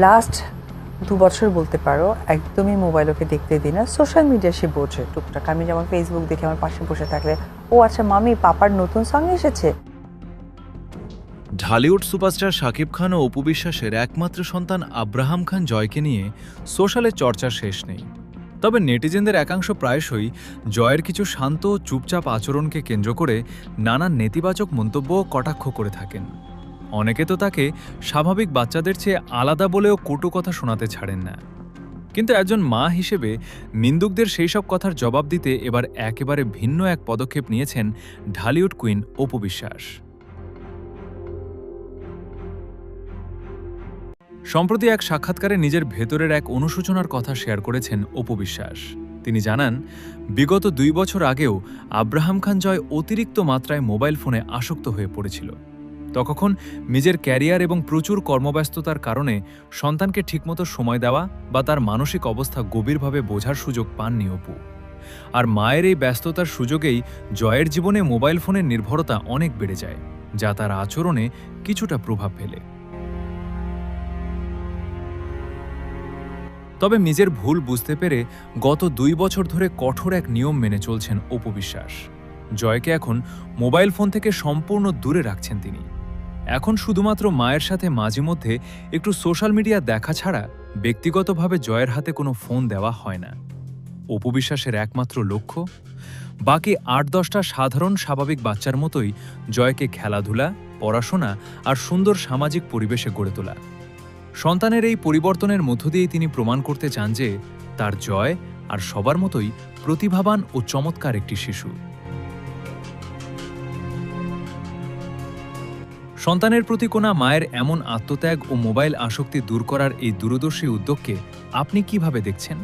Last ২ বছর বলতে পারো একদমই মোবাইল ওকে দেখতে দিই না। সোশ্যাল মিডিয়া সে বোঝে টুকটাক। আমি যেমন ফেসবুক দেখে আমার পাশে বসে থাকলে, ও আচ্ছা মামি পাপার নতুন সং এসেছে। ঢালিউড সুপারস্টার শাকিব খান ও অপু বিশ্বাসের একমাত্র সন্তান আব্রাহাম খান জয়কে নিয়ে সোশ্যালে চর্চার শেষ নেই। তবে নেটিজেনদের একাংশ প্রায়শই জয়ের কিছু শান্ত ও চুপচাপ আচরণকে কেন্দ্র করে নানান নেতিবাচক মন্তব্য ও কটাক্ষ করে থাকেন। অনেকে তো তাকে স্বাভাবিক বাচ্চাদের চেয়ে আলাদা বলেও কটু কথা শোনাতে ছাড়েন না। কিন্তু একজন মা হিসেবে নিন্দুকদের সেই সব কথার জবাব দিতে এবার একেবারে ভিন্ন এক পদক্ষেপ নিয়েছেন ঢালিউড কুইন অপু বিশ্বাস। সম্প্রতি এক সাক্ষাৎকারে নিজের ভেতরের এক অনুশোচনার কথা শেয়ার করেছেন অপু বিশ্বাস। তিনি জানান, বিগত ২ বছর আগেও আব্রাহাম খান জয় অতিরিক্ত মাত্রায় মোবাইল ফোনে আসক্ত হয়ে পড়েছিল। তখন নিজের ক্যারিয়ার এবং প্রচুর কর্মব্যস্ততার কারণে সন্তানকে ঠিকমতো সময় দেওয়া বা তার মানসিক অবস্থা গভীরভাবে বোঝার সুযোগ পাননি অপু। আর মায়ের এই ব্যস্ততার সুযোগেই জয়ের জীবনে মোবাইল ফোনের নির্ভরতা অনেক বেড়ে যায়, যা তার আচরণে কিছুটা প্রভাব ফেলে। তবে নিজের ভুল বুঝতে পেরে গত ২ বছর ধরে কঠোর এক নিয়ম মেনে চলছেন অপু বিশ্বাস। জয়কে এখন মোবাইল ফোন থেকে সম্পূর্ণ দূরে রাখছেন তিনি। এখন শুধুমাত্র মায়ের সাথে মাঝে মধ্যে একটু সোশ্যাল মিডিয়া দেখা ছাড়া ব্যক্তিগতভাবে জয়ের হাতে কোনো ফোন দেওয়া হয় না। অপু বিশ্বাসের একমাত্র লক্ষ্য, বাকি ৮-১০টা সাধারণ স্বাভাবিক বাচ্চার মতোই জয়কে খেলাধুলা, পড়াশোনা আর সুন্দর সামাজিক পরিবেশে গড়ে তোলা। সন্তানের এই পরিবর্তনের মধ্য দিয়েই তিনি প্রমাণ করতে চান যে তার জয় আর সবার মতোই প্রতিভাবান ও চমৎকার একটি শিশু। সন্তানের প্রতি কোনো মায়ের এমন আত্মত্যাগ ও মোবাইল আসক্তি দূর করার এই দূরদর্শী উদ্যোগকে আপনি কিভাবে দেখছেন?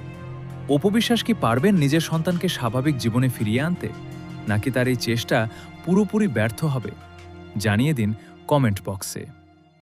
অপু বিশ্বাস কি পারবেন নিজের সন্তানকে স্বাভাবিক জীবনে ফিরিয়ে আনতে, নাকি তার এই চেষ্টা পুরোপুরি ব্যর্থ হবে? জানিয়ে দিন কমেন্ট বক্সে।